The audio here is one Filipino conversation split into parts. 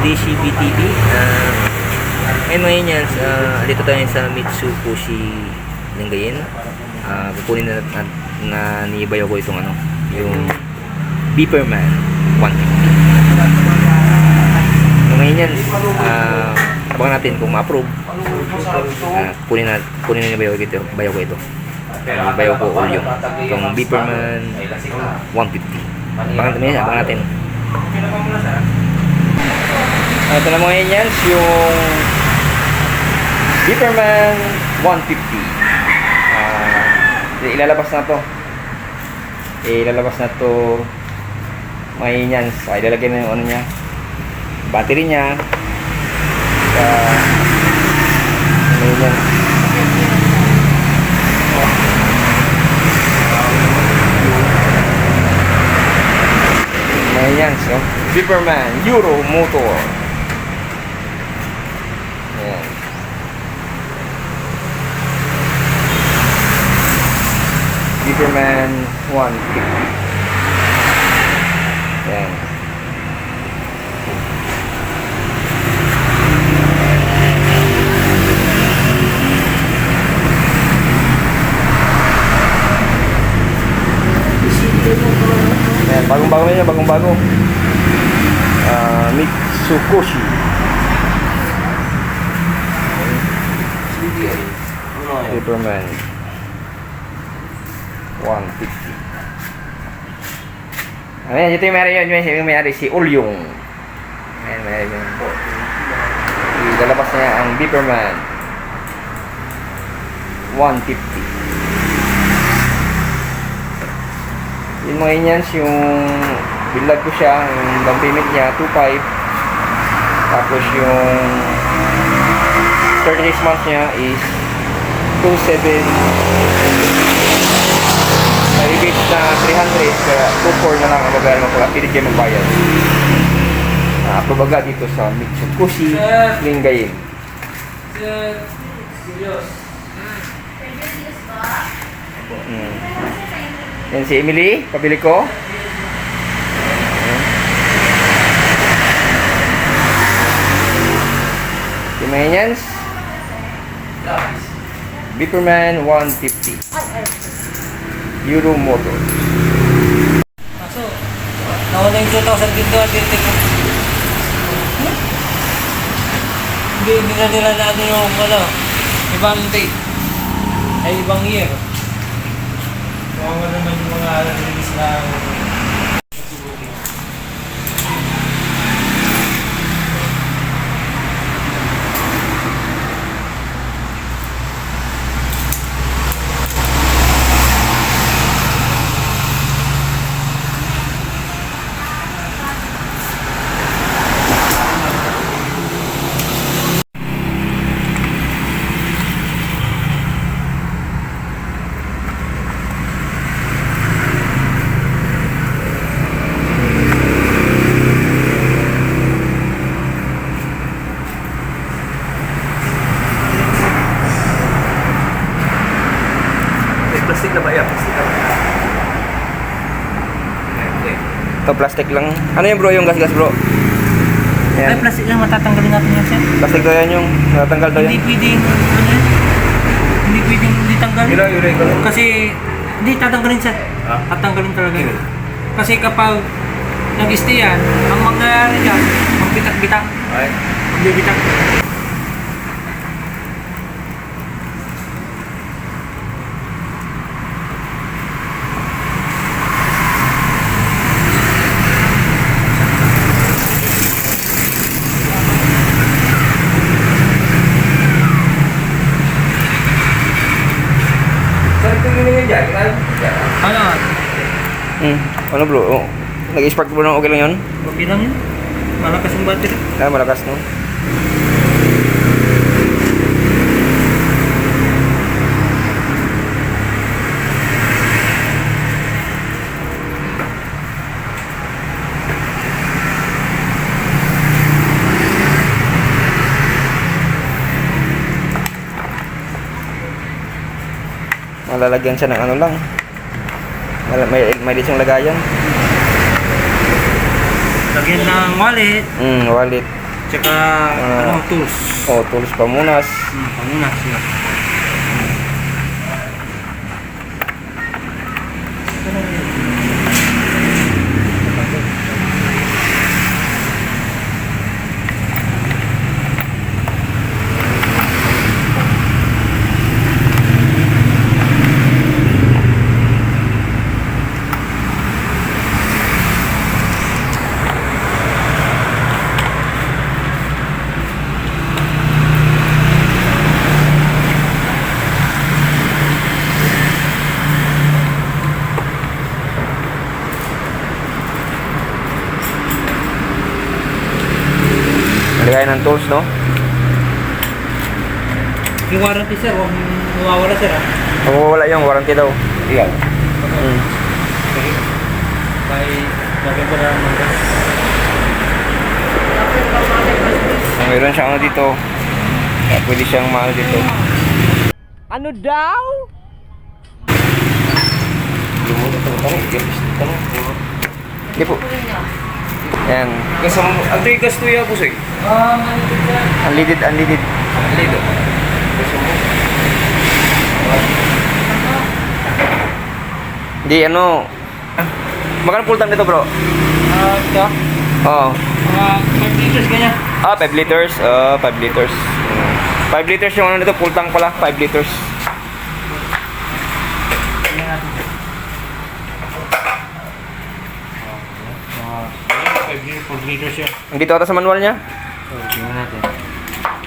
DCP TV. Ngayon mga Indians, dito tayo sa Mitsukoshi Lingayen. Kukunin na ni Bayo ko itong yung Beeperman 150. Mga Indians, abangan natin kung ma-approve. Kunin na ni Bayo ko ito. Bayo ko Ulyong. Itong Beeperman 150. Abangan natin. Ito na mga Indians, yung Beeperman 150. Ilalabas na to mga Indians. Ilalagay na yung niya, battery niya sa Indians. Mga Indians, Beeperman Euro motor. Ayan. Beeperman 150. Ayan. Ayan, bagong-bago. Mitsukoshi. Beeperman 150. Ayan, ito yung may-ari si Ulyong. Ayan, may-ari yun. Ilalabas niya ang Beeperman 150. Yung mga Indians, yung bilag ko siya, yung down payment niya 2.5. Tapos yung 36 months niya is 2.7. Rebate na 300, kaya 2.4 na lang ang babayaran mo pag pilit kayo magbayad. Pabaga dito sa Mitsukoshi Lingayen. Yan si Emily, pabili ko. Si Mayans Beeperman 150 Euro motor. Kaso, nauna yung 2,000 dito at dito. Hindi na nila na yung ibang date. Ay ibang year. Kung naman yung mga release na Plastic na ba yan? Ito plastic lang. Ano yung bro, yung gas bro? ay, plastic lang, matatanggalin natin yan, sir. Plastic daw yan yung natanggal daw yan. Hindi pwedeng, hindi pwedeng hindi tanggalin. Kasi, hindi, tatanggalin, sir. Tatanggalin talaga yun. Kasi kapag nag-stay yan, ang mangyayari yan, magbitak-bitak. Magbibitak. Ano? Ano bro? Oh. Nag-spark bro na okay lang yun? Okay lang yun. Malakas yung battery. Malakas no? Malalagyan siya ng ano lang. May litsong lagayan. Lagyan ng wallet. Wallet. tsaka tools. Oh, tools pamunas. Pamunas yun. Lagay ng tools, no? Yung warranty sir, huwag mawawala sir ha. Mawawala yung warranty daw. Iya. Okay. Bye. Lagyan ko na ng gas. Mayroon siyang ano dito. Kaya pwede siyang maano dito. Ano daw? Hindi po. Yan. Kasama mo, ang tigas to ya po sir. Unleaded, unleaded. Lido. Kasama mo. Hindi, ano. Magkano full tank nito, bro? Ito. Oo. 5 liters ganyan. 5 liters. 5 liters. 5 liters yung ano nito, full tank pala. 5 liters. Tingnan natin. 5 liters yan. Dito ata sa manual niya. Tingnan natin.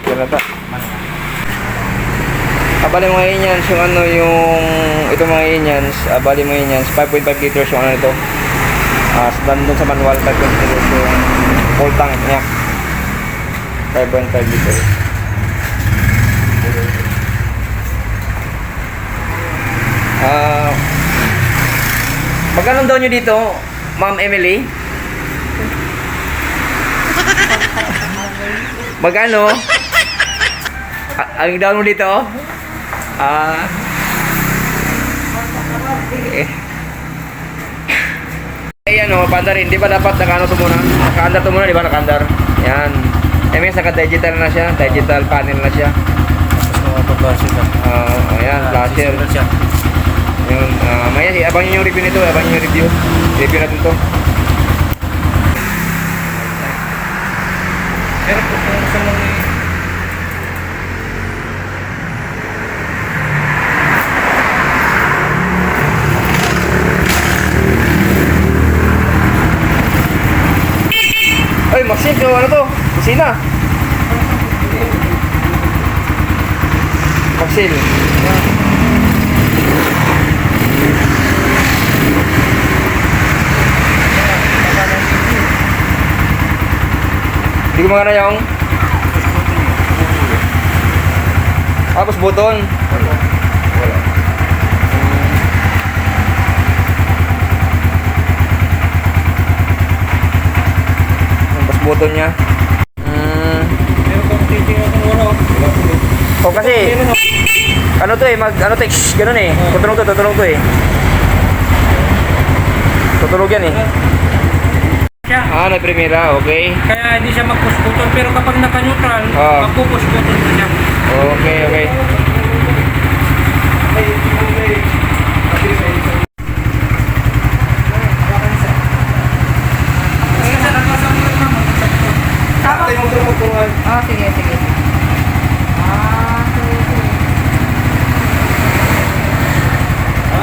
Yan ata. Bali mga Inyans, yung ano yung ito mga Inyans, bali mga Inyans, 5.5 liters yung ano nito. Nandun sa manual, 5.5 liters yung full tank niya. 5.5 liters. Magkano daw nyo dito, Ma'am Emily? Magkano? Ang down mo dito? Ayan o, pandar, hindi ba dapat naka-ano to muna? Naka-andar to muna, di ba? Naka-andar. Yan. MS, naka-digital na siya. Digital panel na siya. Tapos mapapasok ka. Ayan, flasher. Yun, maya, abangan nyo yung review nito. Abangan nyo yung review. Review natin to. Pero kung gusto mo Ay, Maxine, yung ano to? Kusina. Maxine. Hindi ko magana yung push button. Push button niya. pero kung titingnan kung wala. O kasi ano to eh, ano to eh, ganun eh. Tutulog to eh. Tutulog yan eh. Siya. May primera, okay. Kaya hindi siya mag-push button, pero kapag naka-neutral, magpo-push button na siya. Okay, okay. Sige, sige.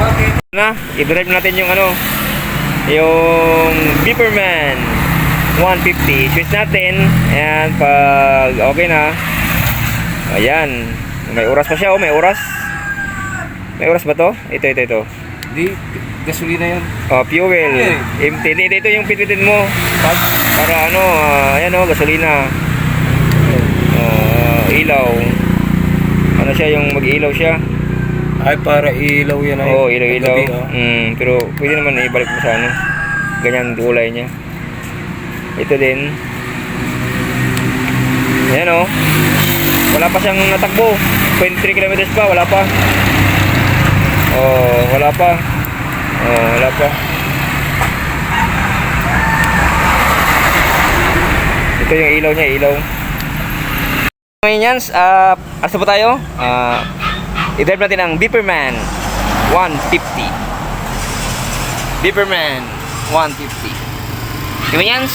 Okay. Na, i-drive natin yung ano, yung Beeperman 150. Switch natin. Ayan, pag okay na. Ayan. May oras pa siya, oh, may oras. May oras ba to? Ito. Di, gasolina yan. Fuel. Empty. Ito yung pitpitin mo. Para ano, ayan oh, gasolina. Ilaw. Ano siya, yung mag-ilaw siya. Ay, para ilaw yan ay. Oo, ilaw. Paggabi, oh. Pero pwede naman ibalik mo sa ano. Ganyan kulay niya. Ito din. Ayan o. Wala pa siyang natakbo. 23 kilometers pa, wala pa. Wala pa. Wala pa. Ito yung ilaw niya, ilaw. Ngayon yan, asa po tayo? I-drive natin ang Beeperman 150. Beeperman 150. Diba yan?